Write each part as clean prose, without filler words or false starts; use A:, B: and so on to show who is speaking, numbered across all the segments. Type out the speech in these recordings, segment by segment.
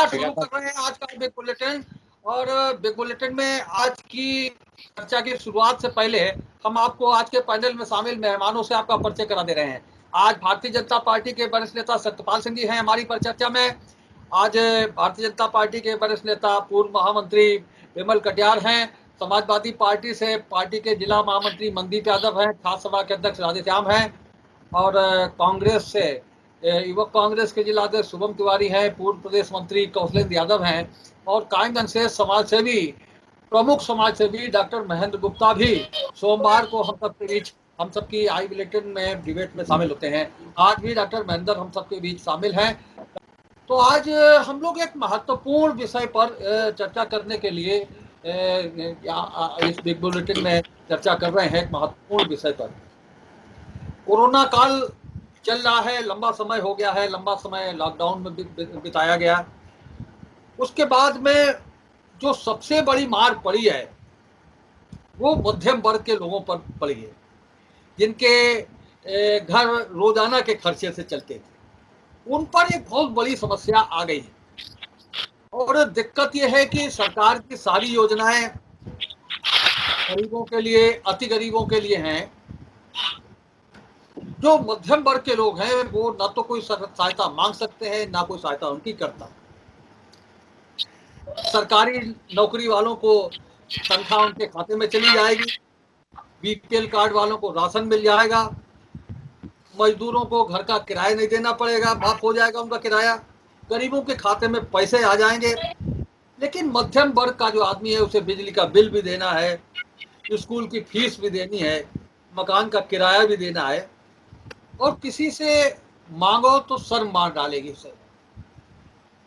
A: नमस्कार, शुरू कर रहे हैं आज का बिग बुलेटिन। और बिग बुलेटिन में आज की चर्चा की शुरुआत से पहले हम आपको आज के पैनल में शामिल मेहमानों से आपका परिचय करा दे रहे हैं। आज भारतीय जनता पार्टी के वरिष्ठ नेता सत्यपाल सिंह जी हैं हमारी परिचर्चा में। आज भारतीय जनता पार्टी के वरिष्ठ नेता पूर्व महामंत्री विमल कटियार हैं। समाजवादी पार्टी से पार्टी के जिला महामंत्री मनदीप यादव हैं। छात्र सभा के अध्यक्ष राधेश्याम हैं। और कांग्रेस से युवक कांग्रेस के जिलाध्यक्ष शुभम तिवारी हैं। पूर्व प्रदेश मंत्री कौशलेंद्र यादव हैं। और कायमगंज से समाज सेवी प्रमुख समाज सेवी डॉक्टर महेंद्र गुप्ता भी सोमवार को हम सबकी आई बुलेटिन में डिबेट में शामिल होते हैं। आज भी डॉक्टर महेंद्र हम सबके बीच शामिल हैं। तो आज हम लोग एक महत्वपूर्ण विषय पर चर्चा करने के लिए इस बिग बुलेटिन में चर्चा कर रहे हैं। एक महत्वपूर्ण विषय पर कोरोना काल चल रहा है, लंबा समय हो गया है, लंबा समय लॉकडाउन में बिताया गया। उसके बाद में जो सबसे बड़ी मार पड़ी है वो मध्यम वर्ग के लोगों पर पड़ी है, जिनके घर रोजाना के खर्चे से चलते थे। उन पर एक बहुत बड़ी समस्या आ गई है। और दिक्कत यह है कि सरकार की सारी योजनाएं गरीबों के लिए, अति गरीबों के लिए हैं। जो मध्यम वर्ग के लोग हैं वो ना तो कोई सहायता मांग सकते हैं, ना कोई सहायता उनकी करता। सरकारी नौकरी वालों को तनख्वाह उनके खाते में चली जाएगी, बीपीएल कार्ड वालों को राशन मिल जाएगा, मजदूरों को घर का किराया नहीं देना पड़ेगा, माफ हो जाएगा उनका किराया, गरीबों के खाते में पैसे आ जाएंगे। लेकिन मध्यम वर्ग का जो आदमी है उसे बिजली का बिल भी देना है, स्कूल की फीस भी देनी है, मकान का किराया भी देना है, और किसी से मांगो तो सर मार डालेगी उसे।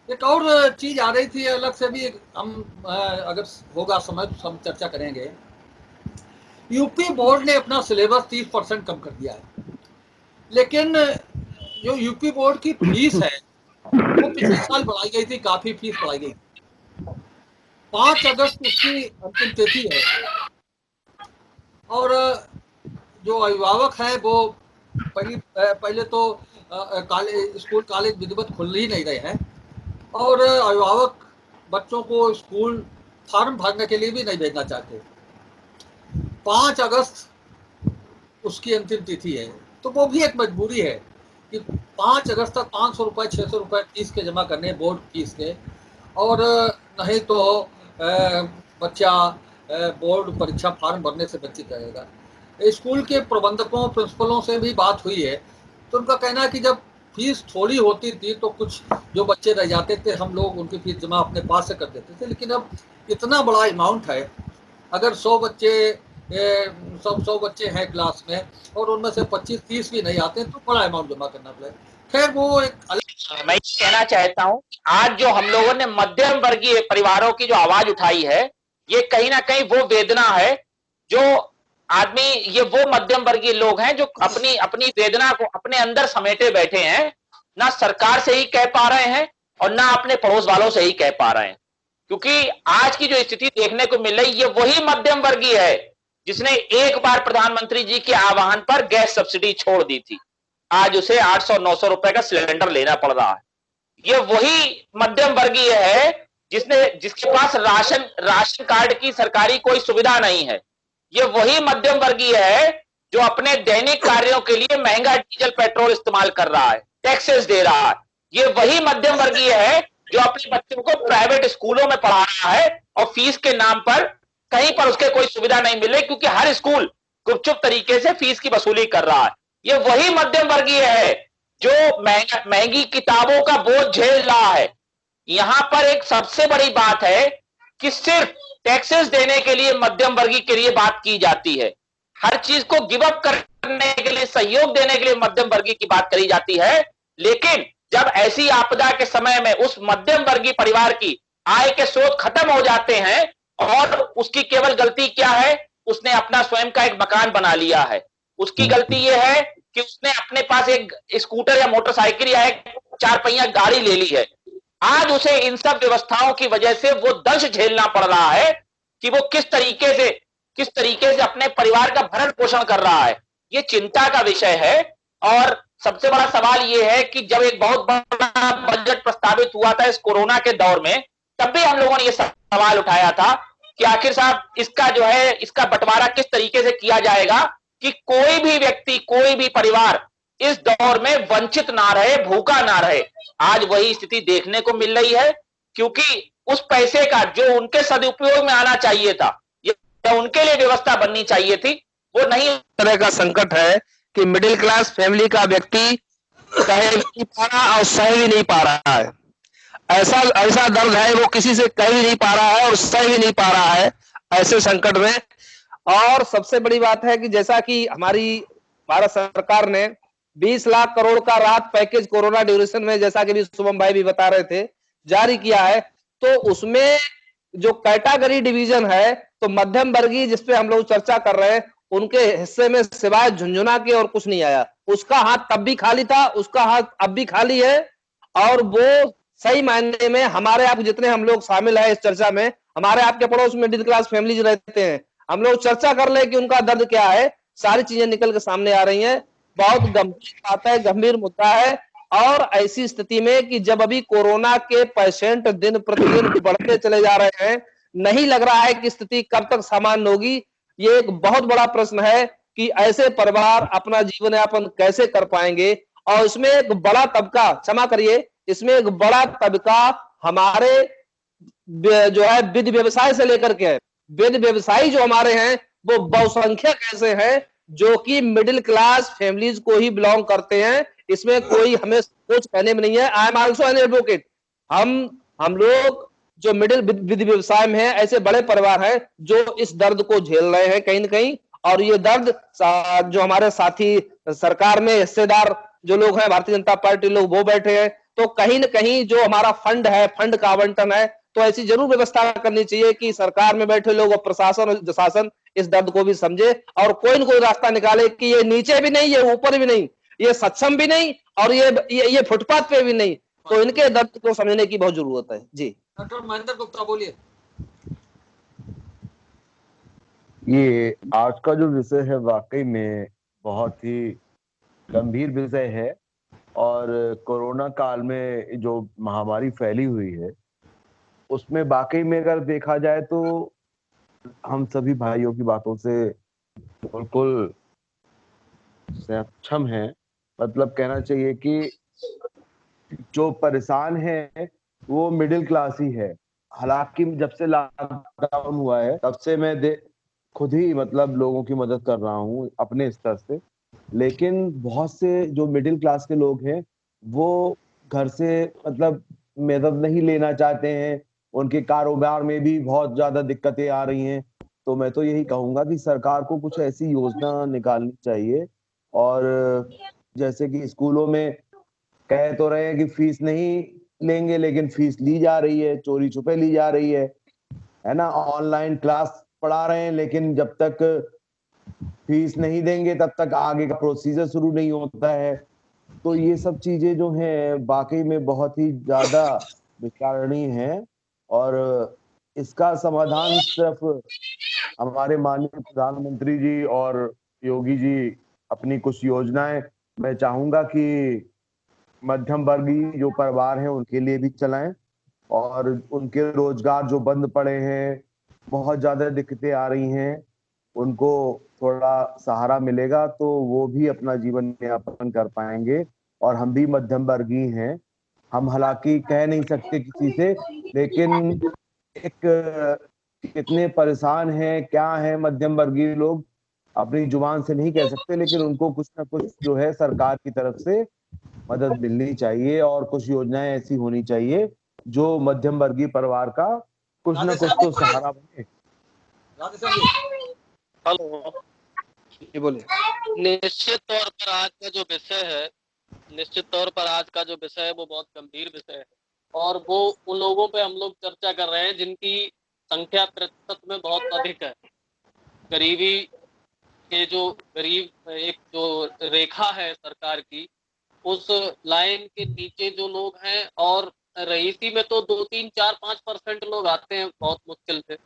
A: एक और चीज आ रही थी अलग से भी, हम अगर होगा समय तो हम चर्चा करेंगे। यूपी बोर्ड ने अपना सिलेबस 30% कम कर दिया है। लेकिन जो यूपी बोर्ड की फीस है वो पिछले साल बढ़ाई गई थी, काफी फीस बढ़ाई गई। 5 अगस्त उसकी अंतिम तिथि है। और जो अभिभावक हैं वो पहले तो स्कूल कॉलेज विधिवत खुल ही नहीं रहे हैं, और अभिभावक बच्चों को स्कूल फॉर्म भरने के लिए भी नहीं भेजना चाहते। 5 अगस्त उसकी अंतिम तिथि है, तो वो भी एक मजबूरी है कि 5 अगस्त तक 500 रुपये 600 रुपये फीस के जमा करने, बोर्ड फीस के। और नहीं तो बच्चा बोर्ड परीक्षा फॉर्म भरने से वंचित रहेगा। स्कूल के प्रबंधकों प्रिंसिपलों से भी बात हुई है, तो उनका कहना है कि जब फीस थोड़ी होती थी तो कुछ जो बच्चे रह जाते थे हम लोग उनकी फीस जमा अपने पास से कर देते थे। लेकिन अब इतना बड़ा अमाउंट है, अगर 100 बच्चे हैं क्लास में और उनमें से 25-30 भी नहीं आते तो बड़ा अमाउंट जमा करना पड़ेगा। खैर वो एक
B: मैं कहना चाहता हूं, आज जो हम लोगों ने मध्यम वर्गीय परिवारों की जो आवाज उठाई है, ये कहीं ना कहीं वो वेदना है जो आदमी, ये वो मध्यम वर्गीय लोग हैं जो अपनी अपनी वेदना को अपने अंदर समेटे बैठे हैं, ना सरकार से ही कह पा रहे हैं और ना अपने पड़ोस वालों से ही कह पा रहे हैं। क्योंकि आज की जो स्थिति देखने को मिल रही, ये वही मध्यम वर्गीय है जिसने एक बार प्रधानमंत्री जी के आह्वान पर गैस सब्सिडी छोड़ दी थी। आज उसे 800-900 रुपए का सिलेंडर लेना पड़ रहा है। ये वही मध्यम वर्गीय है जिसके पास राशन कार्ड की सरकारी कोई सुविधा नहीं है। ये वही मध्यम वर्गीय है जो अपने दैनिक कार्यों के लिए महंगा डीजल पेट्रोल इस्तेमाल कर रहा है, टैक्सेस दे रहा है। ये वही मध्यम वर्गीय है जो अपने बच्चों को प्राइवेट स्कूलों में पढ़ा रहा है और फीस के नाम पर कहीं पर उसके कोई सुविधा नहीं मिले, क्योंकि हर स्कूल गुपचुप तरीके से फीस की वसूली कर रहा है। ये वही मध्यम वर्गीय है जो महंगी किताबों का बोझ झेल रहा है। यहां पर एक सबसे बड़ी बात है कि सिर्फ टैक्सेस देने के लिए मध्यम वर्गीय के लिए बात की जाती है, हर चीज को गिव अप करने के लिए, सहयोग देने के लिए मध्यम वर्गीय की बात करी जाती है। लेकिन जब ऐसी आपदा के समय में उस मध्यम वर्गीय परिवार की आय के स्रोत खत्म हो जाते हैं और उसकी केवल गलती क्या है, उसने अपना स्वयं का एक मकान बना लिया है। उसकी गलती यह है कि उसने अपने पास एक स्कूटर या मोटरसाइकिल या एक 4 पहिया गाड़ी ले ली है। आज उसे इन सब व्यवस्थाओं की वजह से वो दंश झेलना पड़ रहा है कि वो किस तरीके से अपने परिवार का भरण पोषण कर रहा है। ये चिंता का विषय है। और सबसे बड़ा सवाल ये है कि जब एक बहुत बड़ा बजट प्रस्तावित हुआ था इस कोरोना के दौर में, तब भी हम लोगों ने ये सवाल उठाया था कि आखिर साहब इसका जो है इसका बंटवारा किस तरीके से किया जाएगा कि कोई भी व्यक्ति, कोई भी परिवार इस दौर में वंचित ना रहे, भूखा ना रहे। आज वही स्थिति देखने को मिल रही है, क्योंकि उस पैसे का जो उनके सदुपयोग में आना चाहिए था या उनके लिए व्यवस्था बननी चाहिए थी, वो नहीं।
C: तरह का संकट है कि मिडिल क्लास फैमिली का व्यक्ति कह भी नहीं पा रहा और सह भी नहीं पा रहा है। ऐसा ऐसा दर्द है, वो किसी से कह भी नहीं पा रहा है और सह भी नहीं पा रहा है ऐसे संकट में। और सबसे बड़ी बात है कि जैसा कि हमारी भारत सरकार ने 20 लाख करोड़ का राहत पैकेज कोरोना ड्यूरेशन में, जैसा कि भी शुभम भाई भी बता रहे थे, जारी किया है, तो उसमें जो कैटेगरी डिवीजन है, तो मध्यम वर्गीय जिसपे हम लोग चर्चा कर रहे हैं, उनके हिस्से में सिवाय झुंझुना के और कुछ नहीं आया। उसका हाथ तब भी खाली था, उसका हाथ अब भी खाली है। और वो सही मायने में हमारे आप जितने हम लोग शामिल है इस चर्चा में, हमारे आपके पड़ोस में मिडिल क्लास फैमिली रहते हैं, हम लोग चर्चा कर ले कि उनका दर्द क्या है, सारी चीजें निकल के सामने आ रही हैं। बहुत गंभीर बात है, गंभीर मुद्दा है। और ऐसी स्थिति में कि जब अभी कोरोना के पेशेंट दिन प्रतिदिन बढ़ते चले जा रहे हैं, नहीं लग रहा है कि स्थिति कब तक सामान्य होगी। ये एक बहुत बड़ा प्रश्न है कि ऐसे परिवार अपना जीवन यापन कैसे कर पाएंगे। और इसमें एक बड़ा तबका, क्षमा करिए, इसमें एक बड़ा तबका हमारे जो है विधि व्यवसाय से लेकर के है। विधि व्यवसायी जो हमारे हैं वो बहुसंख्यक ऐसे हैं जो कि मिडिल क्लास फैमिलीज को ही बिलोंग करते हैं। इसमें कोई हमें कुछ कहने में नहीं है। I am also an advocate. हम लोग जो मिडिल विधि व्यवसाय में है, ऐसे बड़े परिवार हैं जो इस दर्द को झेल रहे हैं कहीं ना कहीं। और ये दर्द जो हमारे साथी सरकार में हिस्सेदार जो लोग हैं, भारतीय जनता पार्टी लोग, वो बैठे हैं। तो कहीं ना कहीं जो हमारा फंड है, फंड का आवंटन है, तो ऐसी जरूर व्यवस्था करनी चाहिए कि सरकार में बैठे लोग और प्रशासन और शासन इस दर्द को भी समझे और कोई ना कोई रास्ता निकाले कि ये नीचे भी नहीं, ये ऊपर भी नहीं, ये सक्षम भी नहीं और ये फुटपाथ पे भी नहीं। तो इनके दर्द को समझने की बहुत जरूरत है। जी
A: डॉक्टर महेंद्र गुप्ता बोलिए।
D: ये आज का जो विषय है वाकई में बहुत ही गंभीर विषय है। और कोरोना काल में जो महामारी फैली हुई है उसमें वाकई में अगर देखा जाए तो हम सभी भाइयों की बातों से बिल्कुल सक्षम हैं। मतलब कहना चाहिए कि जो परेशान है वो मिडिल क्लास ही है। हालांकि जब से लॉकडाउन हुआ है तब से मैं खुद ही मतलब लोगों की मदद कर रहा हूँ अपने स्तर से। लेकिन बहुत से जो मिडिल क्लास के लोग हैं वो घर से मतलब मदद नहीं लेना चाहते हैं। उनके कारोबार में भी बहुत ज्यादा दिक्कतें आ रही हैं। तो मैं तो यही कहूंगा कि सरकार को कुछ ऐसी योजना निकालनी चाहिए। और जैसे कि स्कूलों में कह तो रहे हैं कि फीस नहीं लेंगे, लेकिन फीस ली जा रही है, चोरी छुपे ली जा रही है ना। ऑनलाइन क्लास पढ़ा रहे हैं, लेकिन जब तक फीस नहीं देंगे तब तक आगे का प्रोसीजर शुरू नहीं होता है। तो ये सब चीजें जो हैं वाकई में बहुत ही ज्यादा विचारणीय हैं। और इसका समाधान सिर्फ हमारे माननीय प्रधानमंत्री जी और योगी जी अपनी कुछ योजनाएं मैं चाहूंगा कि मध्यम वर्गीय जो परिवार हैं उनके लिए भी चलाएं। और उनके रोजगार जो बंद पड़े हैं, बहुत ज्यादा दिक्कतें आ रही हैं, उनको थोड़ा सहारा मिलेगा तो वो भी अपना जीवन यापन कर पाएंगे। और हम भी मध्यम वर्गीय हैं। हम हालांकि कह नहीं सकते किसी से, लेकिन एक कितने परेशान हैं, क्या है मध्यम वर्गीय लोग, अपनी जुबान से नहीं कह सकते। लेकिन उनको कुछ ना कुछ जो है सरकार की तरफ से मदद मिलनी चाहिए और कुछ योजनाएं ऐसी होनी चाहिए जो मध्यम वर्गीय परिवार का कुछ ना कुछ तो सहारा बने।
A: राधेश्याम जी।
E: हेलो।
C: ये बोलिए।
E: निश्चित तौर पर आज का जो विषय है निश्चित तौर पर आज का जो विषय है वो बहुत गंभीर विषय है और वो उन लोगों पे हम लोग चर्चा कर रहे हैं जिनकी संख्या प्रतिशत में बहुत अधिक है। गरीबी के जो गरीब एक जो रेखा है सरकार की, उस लाइन के नीचे जो लोग हैं, और रईसी में तो 2, 3, 4, 5% लोग आते हैं बहुत मुश्किल से।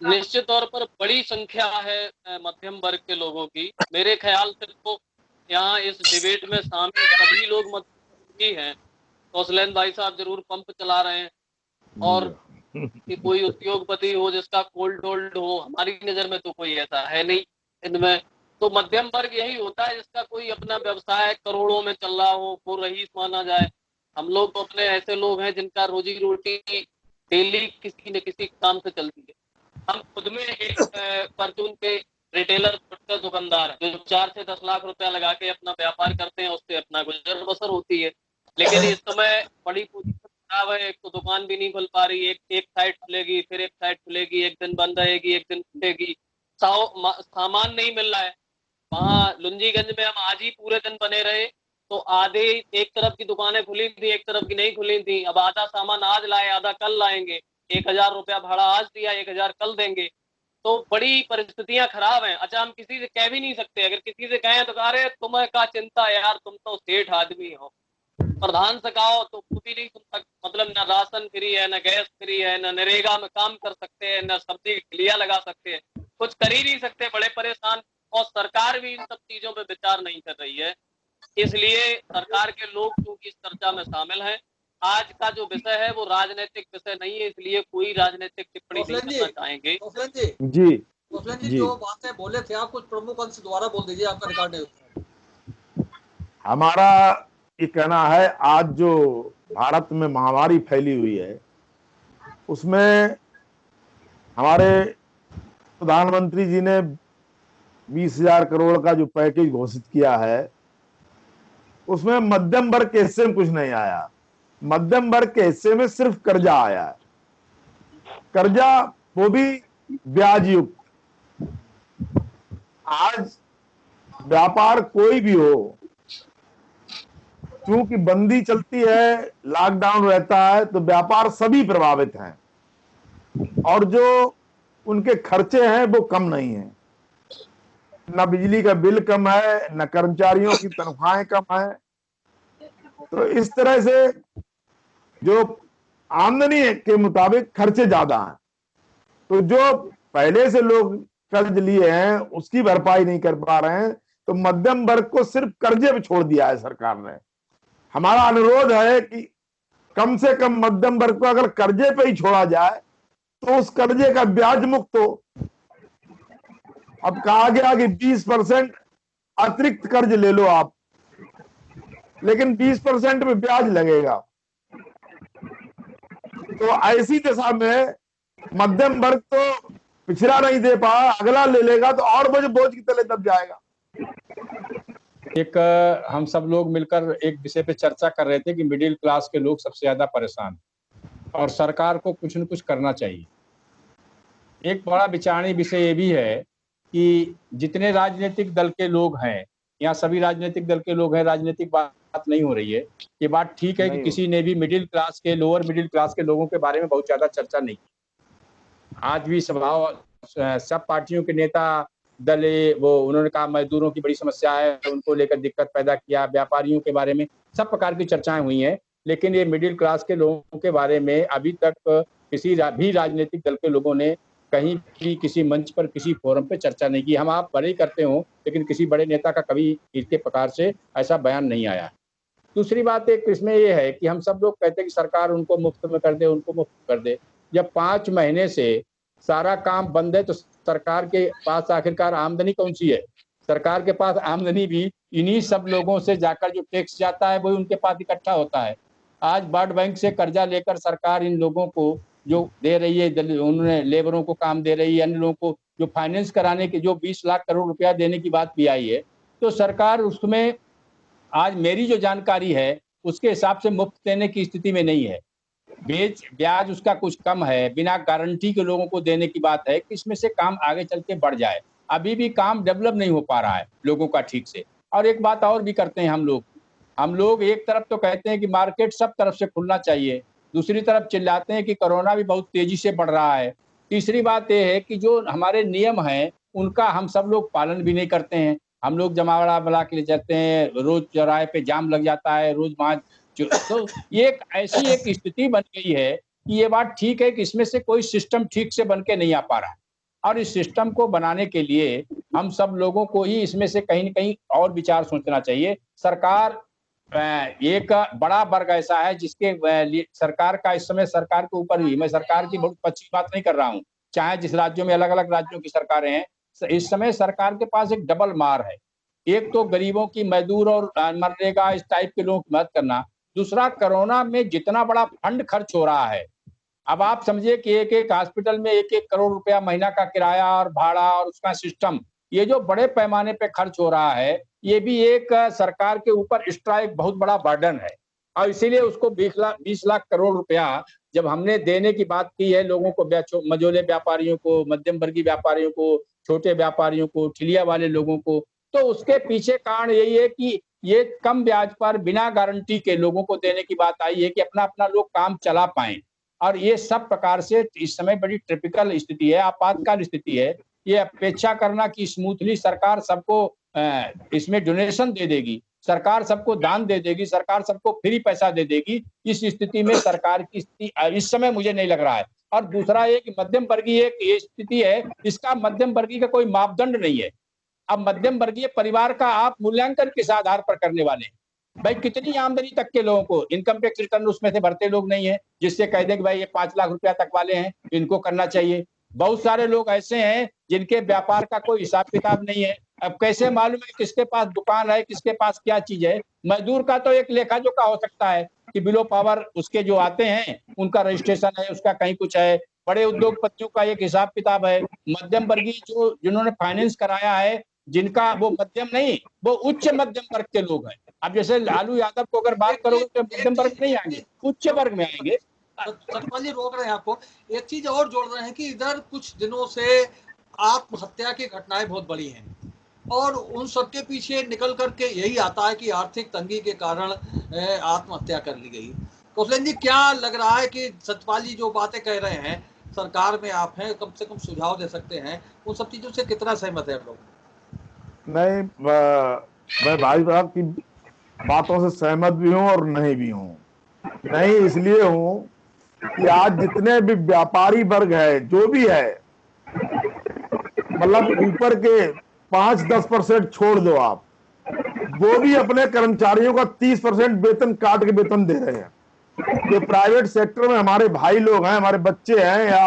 E: निश्चित तौर पर बड़ी संख्या है मध्यम वर्ग के लोगों की। मेरे ख्याल से तो यहाँ इस डिबेट में शामिल सभी लोग मध्यम हैं। कौशलेंद्र भाई साहब जरूर पंप चला रहे हैं, और कि कोई उद्योगपति हो जिसका कोल्ड होल्ड हो, हमारी नजर में तो कोई ऐसा है नहीं इनमें। तो मध्यम वर्ग यही होता है जिसका कोई अपना व्यवसाय करोड़ों में चल रहा हो, वो रईस माना जाए। हम लोग तो अपने ऐसे लोग हैं जिनका रोजी रोटी डेली किसी न किसी काम से चलती है। हम खुद में एक परचून के रिटेलर, छोटे दुकानदार जो 4 से 10 लाख रुपया लगा के अपना व्यापार करते हैं, उससे अपना गुजर बसर होती है। लेकिन इस समय बड़ी पोजीशन खराब है, एक तो दुकान भी नहीं खुल पा रही, एक साइड खुलेगी, फिर एक साइड खुलेगी, एक दिन बंद रहेगी, एक दिन खुलेगी, सामान नहीं मिल रहा है। वहाँ लुंजीगंज में हम आज ही पूरे दिन बने रहे तो आधे एक तरफ की दुकानें खुली थी, एक तरफ की नहीं खुली थी। अब आधा सामान आज लाए, आधा कल लाएंगे, 1000 रुपया भाड़ा आज दिया, 1000 कल देंगे। तो बड़ी परिस्थितियां खराब हैं। अच्छा, हम किसी से कह भी नहीं सकते, अगर किसी से कहें तो अरे तुम्हें क्या चिंता है यार, तुम तो सेठ आदमी हो। प्रधान से कहो तो वो भी नहीं सुन सकते, मतलब न राशन फ्री है, न गैस फ्री है, न नरेगा में काम कर सकते हैं, न सब्जी ठेलिया लगा सकते हैं, कुछ कर ही नहीं सकते, बड़े परेशान। और सरकार भी इन सब चीजों पे विचार नहीं कर रही है। इसलिए सरकार के लोग क्योंकि इस चर्चा में शामिल हैं, आज का जो विषय है वो राजनीतिक विषय नहीं है, इसलिए कोई राजनीतिक टिप्पणी नहीं करना चाहेंगे।
A: कौशलेंद्र जी,
D: जी
A: कौशलेंद्र जी
D: जी।
A: जो बातें बोले थे आप, कुछ प्रमुख अंश दोबारा बोल दीजिए, आपका रिकॉर्ड है।
F: हमारा ये कहना है, आज जो भारत में महामारी फैली हुई है उसमें हमारे प्रधानमंत्री जी ने 20,000 करोड़ का जो पैकेज घोषित किया है उसमें मध्यम वर्ग के हिस्से में कुछ नहीं आया। मध्यम वर्ग के हिस्से में सिर्फ कर्जा आया है, कर्जा वो भी ब्याज युक्त। आज व्यापार कोई भी हो, क्योंकि बंदी चलती है, लॉकडाउन रहता है, तो व्यापार सभी प्रभावित हैं और जो उनके खर्चे हैं वो कम नहीं है। न बिजली का बिल कम है, न कर्मचारियों की तनख्वाहें कम है। तो इस तरह से जो आमदनी के मुताबिक खर्चे ज्यादा हैं, तो जो पहले से लोग कर्ज लिए हैं उसकी भरपाई नहीं कर पा रहे हैं, तो मध्यम वर्ग को सिर्फ कर्जे पे छोड़ दिया है सरकार ने। हमारा अनुरोध है कि कम से कम मध्यम वर्ग को अगर कर्जे पे ही छोड़ा जाए तो उस कर्जे का ब्याज मुक्त हो। अब कहा गया कि 20% अतिरिक्त कर्ज ले लो आप, लेकिन 20% में ब्याज लगेगा। तो ऐसी दशा में मध्यम वर्ग तो पिछड़ा नहीं दे पा, अगला ले लेगा तो और बोझ की तले दब जाएगा।
G: एक हम सब लोग मिलकर एक विषय पे चर्चा कर रहे थे कि मिडिल क्लास के लोग सबसे ज्यादा परेशान और सरकार को कुछ न कुछ करना चाहिए। एक बड़ा विचारणीय विषय ये भी है कि जितने राजनीतिक दल के लोग हैं, यहाँ सभी राजनीतिक दल के लोग हैं, राजनीतिक बात नहीं हो रही है। ये बात ठीक है कि किसी ने भी मिडिल क्लास के, लोअर मिडिल क्लास के लोगों के बारे में बहुत ज्यादा चर्चा नहीं की। आज भी सब पार्टियों के नेता दल वो उन्होंने कहा मजदूरों की बड़ी समस्या है, उनको लेकर दिक्कत पैदा किया, व्यापारियों के बारे में सब प्रकार की चर्चाएं हुई हैं, लेकिन ये मिडिल क्लास के लोगों के बारे में अभी तक किसी भी राजनीतिक दल के लोगों ने कहीं भी किसी मंच पर, किसी फोरम पे चर्चा नहीं की। हम आप बड़े करते हो, लेकिन किसी बड़े नेता का कभी इसके प्रकार से ऐसा बयान नहीं आया। दूसरी बात एक इसमें ये है कि हम सब लोग कहते हैं कि सरकार उनको मुफ्त में कर दे, उनको मुफ्त कर दे। जब 5 महीने से सारा काम बंद है तो सरकार के पास आखिरकार आमदनी कौन सी है? सरकार के पास आमदनी भी इन्हीं सब लोगों से जाकर जो टैक्स जाता है वही उनके पास इकट्ठा होता है। आज वर्ल्ड बैंक से कर्जा लेकर सरकार इन लोगों को जो दे रही है, उन्होंने लेबरों को काम दे रही है, अन्य लोगों को जो फाइनेंस कराने के जो 20 लाख करोड़ रुपया देने की बात भी आई है, तो सरकार उसमें आज मेरी जो जानकारी है उसके हिसाब से मुफ्त देने की स्थिति में नहीं है। ब्याज उसका कुछ कम है, बिना गारंटी के लोगों को देने की बात है कि इसमें से काम आगे चल के बढ़ जाए। अभी भी काम डेवलप नहीं हो पा रहा है लोगों का ठीक से। और एक बात और भी करते हैं हम लोग एक तरफ तो कहते हैं कि मार्केट सब तरफ से खुलना चाहिए, दूसरी तरफ चिल्लाते हैं कि कोरोना भी बहुत तेजी से बढ़ रहा है। तीसरी बात यह है कि जो हमारे नियम हैं उनका हम सब लोग पालन भी नहीं करते हैं। हम लोग जमावड़ा बना के ले जाते हैं, रोज चौराहे पे जाम लग जाता है, रोज वहां। तो ये एक ऐसी एक स्थिति बन गई है कि ये बात ठीक है कि इसमें से कोई सिस्टम ठीक से बन के नहीं आ पा रहा है। और इस सिस्टम को बनाने के लिए हम सब लोगों को ही इसमें से कहीं न कहीं और विचार सोचना चाहिए। सरकार एक बड़ा वर्ग ऐसा है जिसके सरकार का इस समय सरकार के ऊपर भी, मैं सरकार की बहुत अच्छी बात नहीं कर रहा हूँ, चाहे जिस राज्यों में अलग-अलग राज्यों की सरकारें हैं, इस समय सरकार के पास एक डबल मार है। एक तो गरीबों की, मजदूर और मनरेगा इस टाइप के लोगों की मदद करना, दूसरा कोरोना में जितना बड़ा फंड खर्च हो रहा है, अब आप समझिए कि एक-एक हॉस्पिटल में 1-1 करोड़ रुपया महीना का किराया और भाड़ा और उसका सिस्टम, ये जो बड़े पैमाने पे खर्च हो रहा है, ये भी एक सरकार के ऊपर एक्स्ट्रा एक बहुत बड़ा बर्डन है। और इसीलिए उसको 20 लाख करोड़ रुपया जब हमने देने की बात की है लोगों को, मझोले व्यापारियों को, मध्यम वर्गीय व्यापारियों को, छोटे व्यापारियों को, ठिलिया वाले लोगों को, तो उसके पीछे कारण यही है कि ये कम ब्याज पर बिना गारंटी के लोगों को देने की बात आई है कि अपना-अपना लोग काम चला पाएँ। और ये सब प्रकार से इस समय बड़ी टिपिकल स्थिति है, आपातकाल स्थिति है। ये अपेक्षा करना कि स्मूथली सरकार सबको इसमें डोनेशन दे देगी, सरकार सबको दान दे देगी, सरकार सबको फ्री पैसा दे देगी, इस स्थिति में सरकार की स्थिति इस समय मुझे नहीं लग रहा है। और दूसरा ये कि मध्यम वर्गीय एक ये स्थिति है, इसका मध्यम वर्गीय का कोई मापदंड नहीं है। अब मध्यम वर्गीय परिवार का आप मूल्यांकन किस आधार पर करने वाले हैं? भाई कितनी आमदनी तक के लोगों को इनकम टैक्स रिटर्न उसमें से भरते लोग नहीं है, जिससे कह दे कि भाई ये 5 लाख रुपया तक वाले हैं, इनको करना चाहिए। बहुत सारे लोग ऐसे हैं जिनके व्यापार का कोई हिसाब किताब नहीं है। अब कैसे मालूम है किसके पास दुकान है, किसके पास क्या चीज है? मजदूर का तो एक लेखा जोखा हो सकता है कि बिलो पावर उसके जो आते हैं, उनका रजिस्ट्रेशन है, उसका कहीं कुछ है। बड़े उद्योगपतियों का एक हिसाब किताब है। मध्यम वर्गीय जो जिन्होंने फाइनेंस कराया है, जिनका वो मध्यम नहीं, वो उच्च मध्यम वर्ग के लोग हैं। अब जैसे लालू यादव को अगर बात करोगे तो मध्यम वर्ग नहीं आएंगे, उच्च वर्ग में आएंगे।
A: सतपाल जी रोक रहे हैं आपको, एक चीज और जोड़ रहे हैं कि इधर कुछ दिनों से आत्महत्या की घटनाएं बहुत बड़ी हैं और उन सबके पीछे निकल करके यही आता है कि आर्थिक तंगी के कारण आत्महत्या कर ली गई। कौशलेंद्र जी क्या लग रहा है कि सतपाल जी जो बातें कह रहे हैं, सरकार में आप हैं, कम से कम सुझाव दे सकते हैं, उन सब चीजों से कितना सहमत है आप लोग?
F: नहीं, मैं भाई साहब की बातों से सहमत भी हूं और नहीं भी हूं। नहीं इसलिए हूं कि आज जितने भी व्यापारी वर्ग है, जो भी है, मतलब ऊपर के 5-10% छोड़ दो आप, वो भी अपने कर्मचारियों का 30% वेतन काट के वेतन दे रहे हैं। जो प्राइवेट सेक्टर में हमारे भाई लोग हैं, हमारे बच्चे हैं या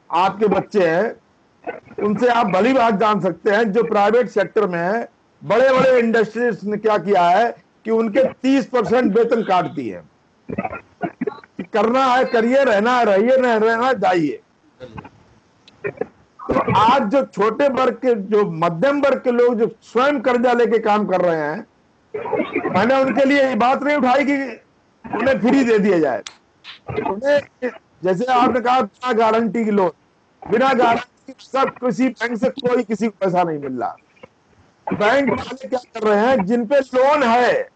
F: आपके बच्चे हैं, उनसे आप भली बात जान सकते हैं। जो प्राइवेट सेक्टर में है, बड़े बड़े इंडस्ट्रीज ने क्या किया है कि उनके 30% वेतन काट दिए। करना है करिए, रहना है रहिए, न रहना जाइए। तो आज जो छोटे वर्ग के, जो मध्यम वर्ग के लोग जो स्वयं कर्जा लेके काम कर रहे हैं, मैंने उनके लिए ये बात नहीं उठाई कि उन्हें फ्री दे दिया जाए। उन्हें जैसे आपने कहा बिना गारंटी की लोन, बिना गारंटी सब किसी बैंक से कोई किसी को पैसा नहीं मिल रहा। बैंक वाले क्या कर रहे हैं, जिन पे लोन है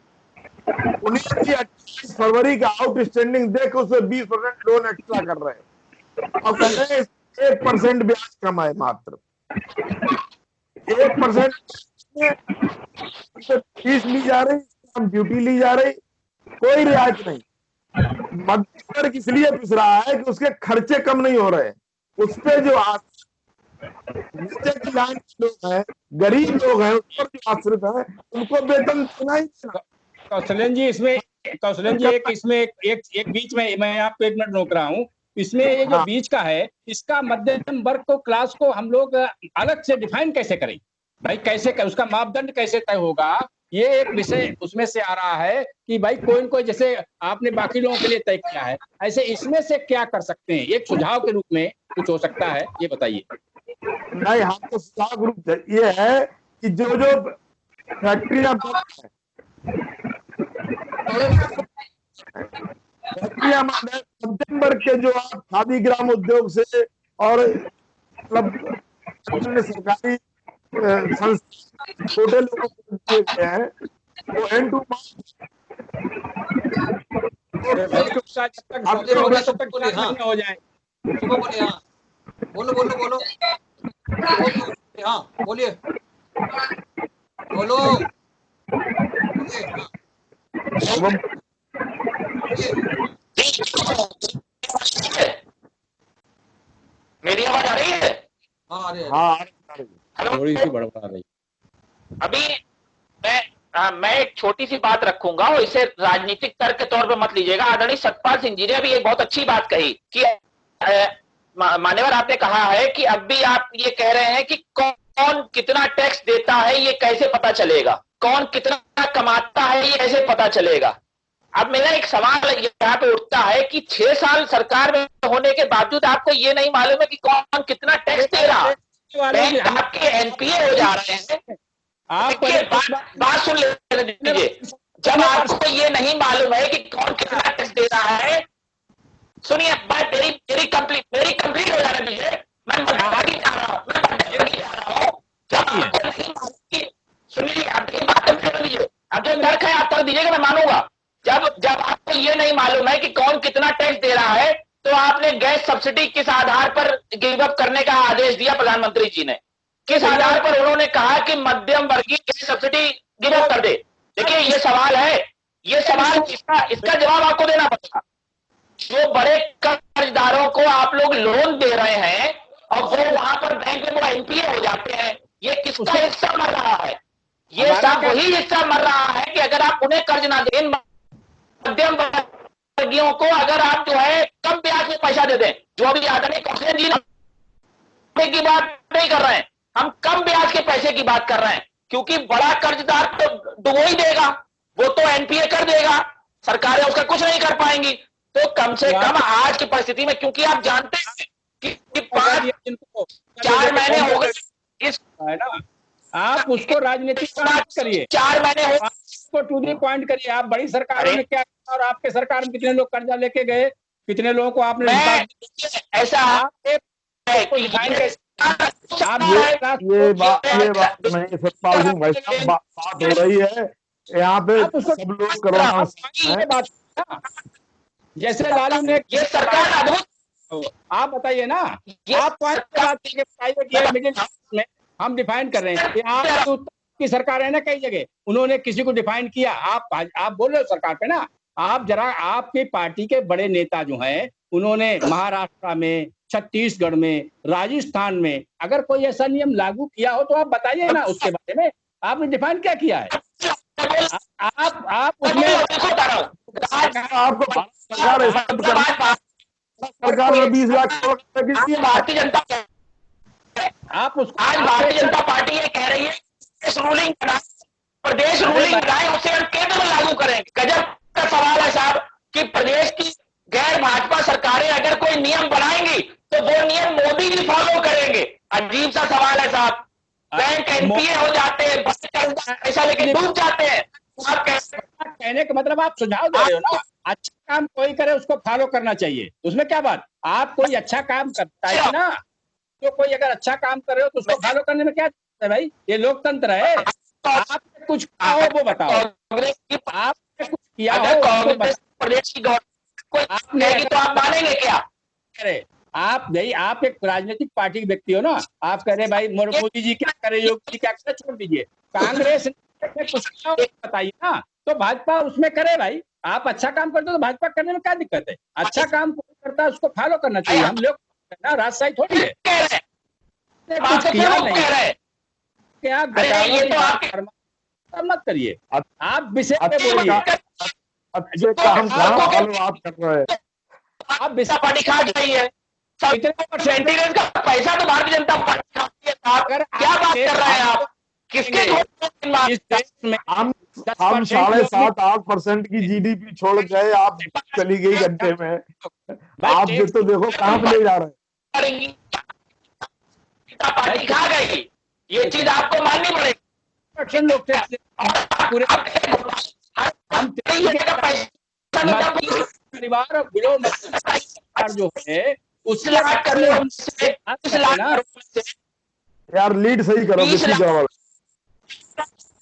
F: उन्हें भी 28 फरवरी का आउटस्टैंडिंग देकर उससे 20% लोन एक्स्ट्रा कर रहे हैं और कह रहे हैं 1% ब्याज कम है, मात्र 1% फीस ली जा रही, ड्यूटी ली जा रही, कोई रियायत नहीं। मध्यम वर्ग इसलिए पिस रहा है कि उसके खर्चे कम नहीं हो रहे, उस पे जो नीचे की लाइन के लोग हैं, गरीब लोग हैं, उस पर जो आश्रित है, उनको वेतन देना ही देना।
G: कौशलेंद्र जी इसमें, कौशलेंद्र जी एक इसमें एक बीच में मैं आपको 1 मिनट रोक रहा हूँ। इसमें ये जो बीच का है, इसका मध्यम वर्ग को, क्लास को हम लोग अलग से डिफाइन कैसे करें भाई? कैसे उसका मापदंड कैसे तय होगा? ये एक विषय उसमें से आ रहा है कि भाई कोई न कोई, जैसे आपने बाकी लोगों के लिए तय किया है, ऐसे इसमें से क्या कर सकते हैं? एक सुझाव के रूप में कुछ हो सकता है, ये बताइए।
F: नहीं, हम तो सुझाव ग्रुप ये है कि जो फैक्ट्रियां मध्यम वर्ग के, जो आप खादी ग्राम उद्योग से और मतलब सरकारी छोटे लोगों को दिए गए हैं, वो एंड टू
G: हो जाए।
A: बोलो हाँ बोलिए, बोलो
B: मेरी आवाज आ रही है?
A: हाँ अरे
F: हाँ
B: हेलो,
G: थोड़ी सी बड़बड़ा रही।
B: अभी मैं एक छोटी सी बात रखूंगा और इसे राजनीतिक तर्क के तौर पे मत लीजिएगा। आदरणीय सतपाल सिंह जी ने भी एक बहुत अच्छी बात कही कि मान्यवर आपने कहा है कि अब भी आप ये कह रहे हैं कि कौन कितना टैक्स देता है ये कैसे पता चलेगा, कौन कितना कमाता है ये कैसे पता चलेगा। अब मेरा एक सवाल यहाँ पे उठता है कि 6 साल सरकार में होने के बावजूद आपको ये नहीं मालूम है कि कौन कितना टैक्स दे रहा है। बैंक आपके एनपीए हो जा रहे हैं।
G: आप
B: बात सुन लीजिए, जब आपको ये नहीं मालूम है कि कौन कितना टैक्स दे रहा है, सुनिए बात मेरी कंप्लीट हो जाने दीजिए। मैं मध्यभागी जा रहा हूँ, जब आपको नहीं मालूम कि सुनिए, आपकी बात सुन लीजिए, अब जो तर्क है आप तर्क दीजिएगा, मैं मानूंगा। जब आपको ये नहीं मालूम है कि कौन कितना टैक्स दे रहा है, तो आपने गैस सब्सिडी किस आधार पर गिव अप करने का आदेश दिया प्रधानमंत्री जी ने? किस आधार पर उन्होंने कहा कि मध्यम वर्गीय गैस सब्सिडी गिव अप कर दे? देखिए ये सवाल है, ये सवाल इसका जवाब आपको देना पड़ेगा। जो बड़े कर्जदारों को आप लोग लोन दे रहे हैं और वो वहां पर बैंक में वो एनपीए हो जाते हैं, ये किसका हिस्सा मर रहा है? ये सब वही हिस्सा मर रहा है कि अगर आप उन्हें कर्ज ना दें, मध्यम वर्गीयों को अगर आप जो है कम ब्याज में पैसा दे दें, जो अभी आदरणीय कौशल जी की बात नहीं कर रहे हैं, हम कम ब्याज के पैसे की बात कर रहे हैं, क्योंकि बड़ा कर्जदार तो डुबो ही देगा, वो तो एनपीए कर देगा, सरकारें उसका कुछ नहीं कर पाएंगी। तो कम से कम आज की परिस्थिति में, क्योंकि आप जानते हैं कि 4 महीने हो गए इस,
G: है ना, आप उसको राजनीतिक करिए,
B: 4 महीने हो
G: उसको टू दी पॉइंट करिए। आप बड़ी सरकारों ने क्या किया और आपके सरकार में कितने लोग कर्जा लेके गए, कितने लोगों को आपने
B: ऐसा
F: ये बात नहीं सतपाल सिंह भाई साहब, बात हो रही है यहाँ पे, सब लोग कोरोना
G: बात, जैसे लालू ने,
B: ये सरकार अद्भुत,
G: आप बताइए ना, आप बताइए मिडिल में हम डिफाइन कर रहे हैं, आपकी सरकार है ना कई जगह, उन्होंने किसी को डिफाइन किया, आप बोल रहे हो सरकार पे ना, आप जरा आपकी पार्टी के बड़े नेता जो हैं उन्होंने महाराष्ट्र में, छत्तीसगढ़ में, राजस्थान में अगर कोई ऐसा नियम लागू किया हो तो आप बताइए ना, उसके बारे में आपने डिफाइन क्या किया है? आप उसमें
F: आपको सरकार ने 20 लाख
B: भारतीय जनता,
G: आप उसको,
B: आज भारतीय जनता पार्टी ये कह रही है प्रदेश रूलिंग बनाए उसे हम केंद्र में लागू करें। गजब का सवाल है साहब कि प्रदेश की गैर भाजपा सरकारें अगर कोई नियम बनाएंगी तो वो नियम मोदी जी फॉलो करेंगे। अजीब सा सवाल है साहब। बैंक एनपीए हो जाते हैं, पैसा लेके डूब जाते हैं। आप
G: कहने का मतलब आप सुझाव दे रहे हो ना, अच्छा काम कोई करे उसको फॉलो करना चाहिए, उसमें क्या बात? आप कोई अच्छा काम करता है ना, तो कोई अगर अच्छा काम कर रहे हो तो उसको फॉलो करने में क्या है भाई? ये लोकतंत्र है। आपने कुछ किया हो वो बताओ, आपने कुछ किया हो
B: कांग्रेस प्रदेश की गवर्नमेंट तो आप मानेंगे क्या?
G: अरे आप नहीं, आप एक राजनीतिक पार्टी के व्यक्ति हो ना, आप कह रहे भाई मोदी जी क्या करे, योगी जी क्या करे, छोड़ दीजिए। कांग्रेस ने कुछ बताइए ना, तो भाजपा उसमें करे भाई। आप अच्छा काम करते हो तो भाजपा करने में क्या दिक्कत है? अच्छा काम कोई करता है उसको फॉलो करना चाहिए। हम लोग ना राजशाही थोड़ी है, कुछ किया नहीं क्या मत करिए, आप विषय पे बोलिए।
F: अच्छे काम फॉलो आप कर रहे हैं,
B: आप विषय पार्टी खा गई है, मेंटेनेंस का पैसा तो भारतीय जनता पार्टी खाती है। आप क्या बात कर रहे हैं? आप किसके
G: इस देश में
F: हम 7.5-8% की जीडीपी छोड़ गए, आप चली गई घंटे में। आप तो देखो कहाँ पे ले जा रहे हैं।
B: पार्टी खा गई, ये चीज आपको माननी पड़ेगी।
G: लोग पूरे परिवार जो है उससे
F: यार लीड सही करो,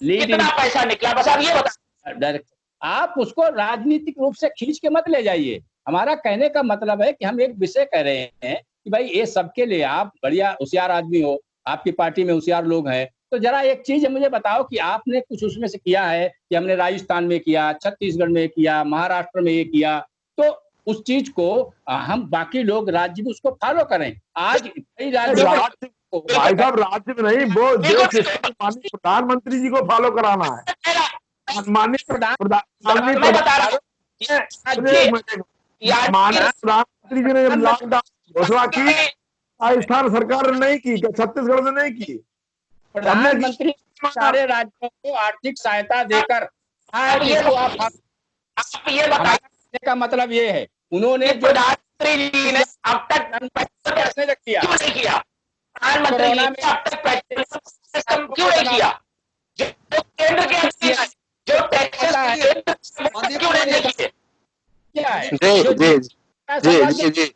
B: कितना पैसा निकला बस आप ये बता।
G: आप उसको राजनीतिक रूप से खींच के मत ले जाइए। हमारा कहने का मतलब है कि हम एक विषय कह रहे हैं कि भाई ये सबके लिए आप बढ़िया होशियार आदमी हो, आपकी पार्टी में होशियार लोग हैं, तो जरा एक चीज मुझे बताओ कि आपने कुछ उसमें से किया है कि हमने राजस्थान में किया, छत्तीसगढ़ में किया, महाराष्ट्र में ये किया, तो उस चीज को हम बाकी लोग राज्य में उसको फॉलो करें। आज कई राज्यों
F: भाई साहब राज्य में नहीं, वो जो सिस्टम माननीय प्रधानमंत्री जी को फॉलो कराना है। माननीय
B: मैं बता रहा हूँ
F: माननीय प्रधानमंत्री जी ने जब लॉकडाउन घोषणा की, राजस्थान सरकार ने नहीं की, छत्तीसगढ़ ने नहीं की,
G: प्रधानमंत्री सारे राज्यों को आर्थिक सहायता देकर
B: अब ये
G: हमारे का मतलब ये है, उन्होंने जो
B: प्रधानमंत्री जी ने अब तक
G: कैसे किया,
B: क्यों नहीं किया? प्रधानमंत्री जी ने अब तक सिस्टम क्यों नहीं किया? जो केंद्र के अधीन है, जो टैक्सेस क्यों नहीं किए?
G: क्या है
C: जी।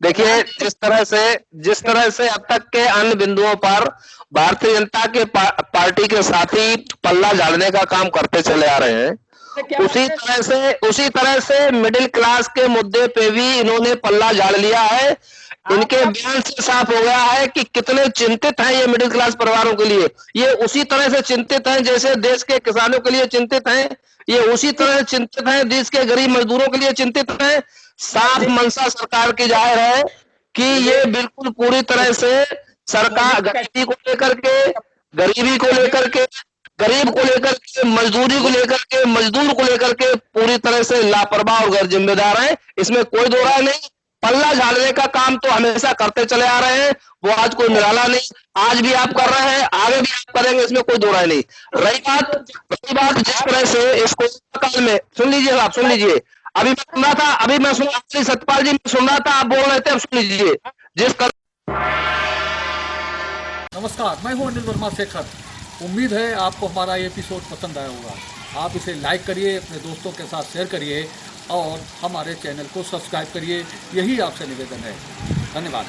C: देखिए, जिस तरह से अब तक के अन्य बिंदुओं पर भारतीय जनता के पार्टी के साथी पल्ला झाड़ने का काम करते चले आ रहे हैं, उसी तरह से मिडिल क्लास के मुद्दे पे भी इन्होंने पल्ला झाड़ लिया है। इनके बयान से साफ हो गया है कि कितने चिंतित हैं ये मिडिल क्लास परिवारों के लिए। ये उसी तरह से चिंतित हैं जैसे देश के किसानों के लिए चिंतित हैं, ये उसी तरह से चिंतित हैं देश के गरीब मजदूरों के लिए चिंतित हैं। साफ मंशा सरकार की जाहिर है कि ये बिल्कुल पूरी तरह से सरकार गरीबी को लेकर के, गरीब को लेकर के, मजदूरी को लेकर के, मजदूर को लेकर के पूरी तरह से लापरवाह और गैर जिम्मेदार हैं। इसमें कोई दो राय नहीं। पल्ला झाड़ने का काम तो हमेशा करते चले आ रहे हैं, वो आज कोई निराला नहीं, आज भी आप कर रहे हैं, आगे भी आप करेंगे, इसमें कोई दो राय नहीं। रही बात जिस तरह से इसको काल में सुन लीजिए, आप सुन लीजिए, अभी मैं सुन रहा था सतपाल जी, मैं सुन रहा था, आप बोल रहे थे, अब सुन लीजिए।
A: नमस्कार, मैं हूं अनिल वर्मा शेखर। उम्मीद है आपको हमारा ये एपिसोड पसंद आया होगा। आप इसे लाइक करिए, अपने दोस्तों के साथ शेयर करिए और हमारे चैनल को सब्सक्राइब करिए। यही आपसे निवेदन है। धन्यवाद।